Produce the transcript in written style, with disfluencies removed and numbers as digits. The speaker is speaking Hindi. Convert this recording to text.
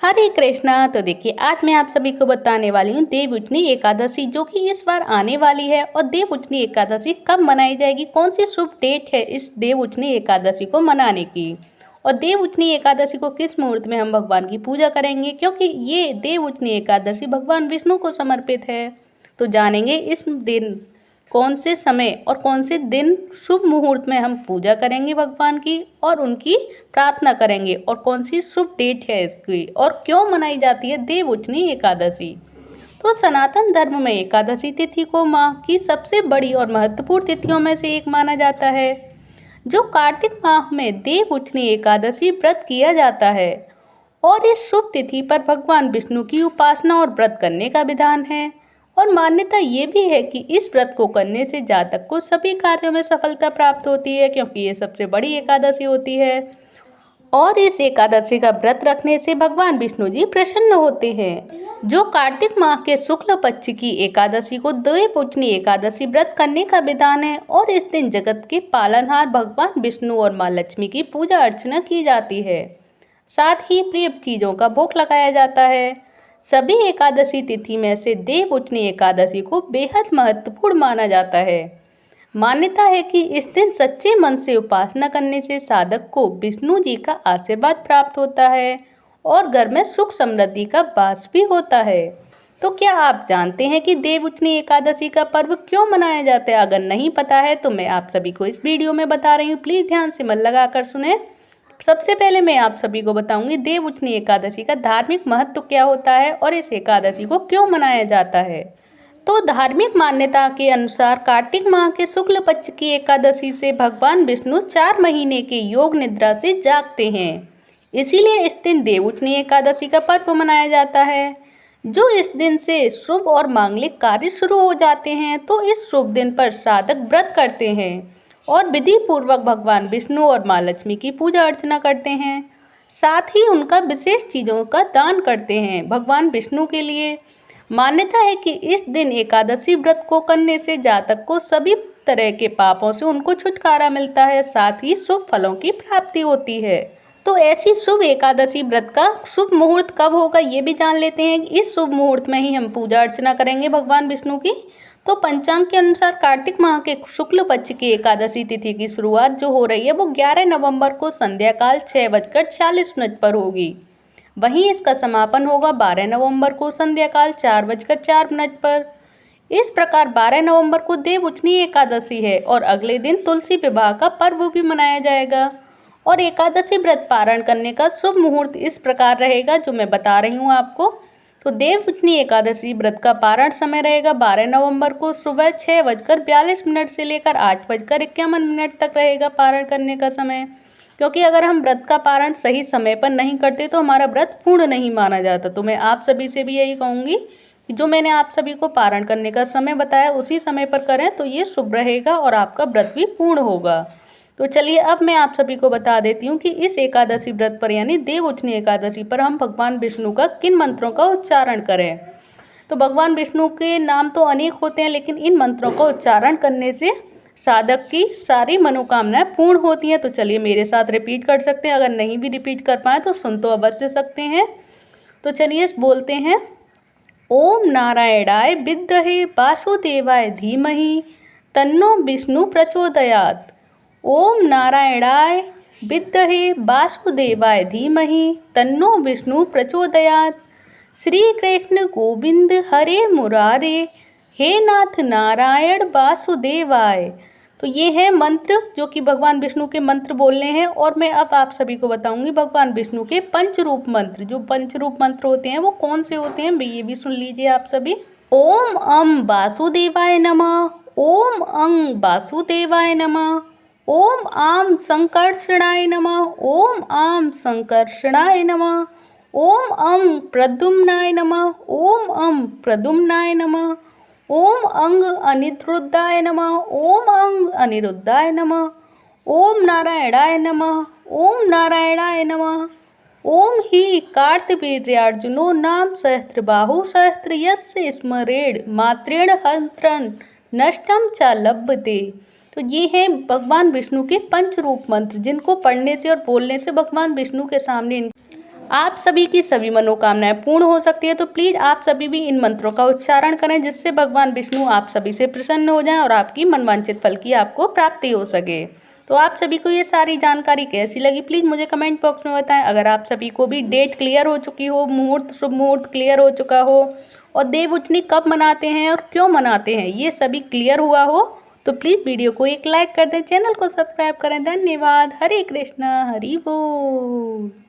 हरे कृष्णा। तो देखिए आज मैं आप सभी को बताने वाली हूँ देवउठनी एकादशी जो कि इस बार आने वाली है। और देवउठनी एकादशी कब मनाई जाएगी, कौन सी शुभ डेट है इस देवउठनी एकादशी को मनाने की, और देवउठनी एकादशी को किस मुहूर्त में हम भगवान की पूजा करेंगे, क्योंकि ये देवउठनी एकादशी भगवान विष्णु को समर्पित है। तो जानेंगे इस दिन कौन से समय और कौन से दिन शुभ मुहूर्त में हम पूजा करेंगे भगवान की और उनकी प्रार्थना करेंगे, और कौन सी शुभ डेट है इसकी और क्यों मनाई जाती है देवउठनी एकादशी। तो सनातन धर्म में एकादशी तिथि को माह की सबसे बड़ी और महत्वपूर्ण तिथियों में से एक माना जाता है, जो कार्तिक माह में देवउठनी एकादशी व्रत किया जाता है। और इस शुभ तिथि पर भगवान विष्णु की उपासना और व्रत करने का विधान है। और मान्यता ये भी है कि इस व्रत को करने से जातक को सभी कार्यों में सफलता प्राप्त होती है, क्योंकि ये सबसे बड़ी एकादशी होती है। और इस एकादशी का व्रत रखने से भगवान विष्णु जी प्रसन्न होते हैं। जो कार्तिक माह के शुक्ल पक्ष की एकादशी को देवउठनी एकादशी व्रत करने का विधान है। और इस दिन जगत के पालनहार भगवान विष्णु और माँ लक्ष्मी की पूजा अर्चना की जाती है। साथ ही प्रिय चीज़ों का भोग लगाया जाता है। सभी एकादशी तिथि में से देवउठनी एकादशी को बेहद महत्वपूर्ण माना जाता है। मान्यता है कि इस दिन सच्चे मन से उपासना करने से साधक को विष्णु जी का आशीर्वाद प्राप्त होता है और घर में सुख समृद्धि का वास भी होता है। तो क्या आप जानते हैं कि देवउठनी एकादशी का पर्व क्यों मनाया जाता है? अगर नहीं पता है तो मैं आप सभी को इस वीडियो में बता रही हूँ, प्लीज़ ध्यान से मन लगाकर सुने। सबसे पहले मैं आप सभी को बताऊंगी देवउठनी एकादशी का धार्मिक महत्व क्या होता है और इस एकादशी को क्यों मनाया जाता है। तो धार्मिक मान्यता के अनुसार कार्तिक माह के शुक्ल पक्ष की एकादशी से भगवान विष्णु 4 महीने के योग निद्रा से जागते हैं। इसीलिए इस दिन देवउठनी एकादशी का पर्व मनाया जाता है। जो इस दिन से शुभ और मांगलिक कार्य शुरू हो जाते हैं, तो इस शुभ दिन पर साधक व्रत करते हैं और विधि पूर्वक भगवान विष्णु और माँ लक्ष्मी की पूजा अर्चना करते हैं। साथ ही उनका विशेष चीज़ों का दान करते हैं भगवान विष्णु के लिए। मान्यता है कि इस दिन एकादशी व्रत को करने से जातक को सभी तरह के पापों से उनको छुटकारा मिलता है, साथ ही शुभ फलों की प्राप्ति होती है। तो ऐसी शुभ एकादशी व्रत का शुभ मुहूर्त कब होगा ये भी जान लेते हैं। इस शुभ मुहूर्त में ही हम पूजा अर्चना करेंगे भगवान विष्णु की। तो पंचांग के अनुसार कार्तिक माह के शुक्ल पक्ष की एकादशी तिथि की शुरुआत जो हो रही है वो 11 नवंबर को संध्या काल 6:40 पर होगी। वहीं इसका समापन होगा 12 नवंबर को संध्या काल 4:04 पर। इस प्रकार 12 नवंबर को देवउठनी एकादशी है और अगले दिन तुलसी विवाह का पर्व भी मनाया जाएगा। और एकादशी व्रत पारण करने का शुभ मुहूर्त इस प्रकार रहेगा जो मैं बता रही हूँ आपको। तो देवउठनी एकादशी व्रत का पारण समय रहेगा 12 नवंबर को सुबह 6:42 से लेकर 8:51 तक रहेगा पारण करने का समय। क्योंकि अगर हम व्रत का पारण सही समय पर नहीं करते तो हमारा व्रत पूर्ण नहीं माना जाता। तो मैं आप सभी से भी यही कहूँगी कि जो मैंने आप सभी को पारण करने का समय बताया उसी समय पर करें तो ये शुभ रहेगा और आपका व्रत भी पूर्ण होगा। तो चलिए अब मैं आप सभी को बता देती हूँ कि इस एकादशी व्रत पर यानी देवउठनी एकादशी पर हम भगवान विष्णु का किन मंत्रों का उच्चारण करें। तो भगवान विष्णु के नाम तो अनेक होते हैं, लेकिन इन मंत्रों का उच्चारण करने से साधक की सारी मनोकामनाएं पूर्ण होती हैं। तो चलिए मेरे साथ रिपीट कर सकते हैं, अगर नहीं भी रिपीट कर पाए तो सुन तो अवश्य सकते हैं। तो चलिए बोलते हैं, ओम नारायणाय विद्महे वासुदेवाय धीमहि तन्नो विष्णु प्रचोदयात्। ओम नारायणाय विद्महे वासुदेवाय धीमहि तन्नो विष्णु प्रचोदयात्। श्री कृष्ण गोविंद हरे मुरारे हे नाथ नारायण वासुदेवाय। तो ये है मंत्र जो कि भगवान विष्णु के मंत्र बोलने हैं। और मैं अब आप सभी को बताऊंगी भगवान विष्णु के पंचरूप मंत्र। जो पंचरूप मंत्र होते हैं वो कौन से होते हैं ये भी सुन लीजिए आप सभी। ओम अं वासुदेवाय नमः, ओम अं वासुदेवाय नमः, ओम आम संकर्षणाय नमः, ओम आम संकर्षणाय नमः, ओम अं प्रद्युम्नाय नमः, ओम अं प्रद्युम्नाय नमः, ओम अंग अनिरुद्धाय नमः, ओम अंग अनिरुद्धाय नमः, ओम नारायणाय नमः, ओम नारायणाय नमः, ओम ही कार्तवीर्यार्जुनो नाम सहस्त्रबाहु सहस्त्र यस्य स्मरेण मात्रेण हंत्रन नष्टम च लभते। तो ये हैं भगवान विष्णु के पंचरूप मंत्र, जिनको पढ़ने से और बोलने से भगवान विष्णु के सामने आप सभी की सभी मनोकामनाएं पूर्ण हो सकती है। तो प्लीज़ आप सभी भी इन मंत्रों का उच्चारण करें, जिससे भगवान विष्णु आप सभी से प्रसन्न हो जाएं और आपकी मनवांछित फल की आपको प्राप्ति हो सके। तो आप सभी को ये सारी जानकारी कैसी लगी, प्लीज़ मुझे कमेंट बॉक्स में बताएं। अगर आप सभी को भी डेट क्लियर हो चुकी हो, मुहूर्त शुभ मुहूर्त क्लियर हो चुका हो, और देव उठनी कब मनाते हैं और क्यों मनाते हैं, ये सभी क्लियर हुआ हो, तो प्लीज़ वीडियो को एक लाइक कर दें, चैनल को सब्सक्राइब करें। धन्यवाद। हरे कृष्णा, हरि बोल।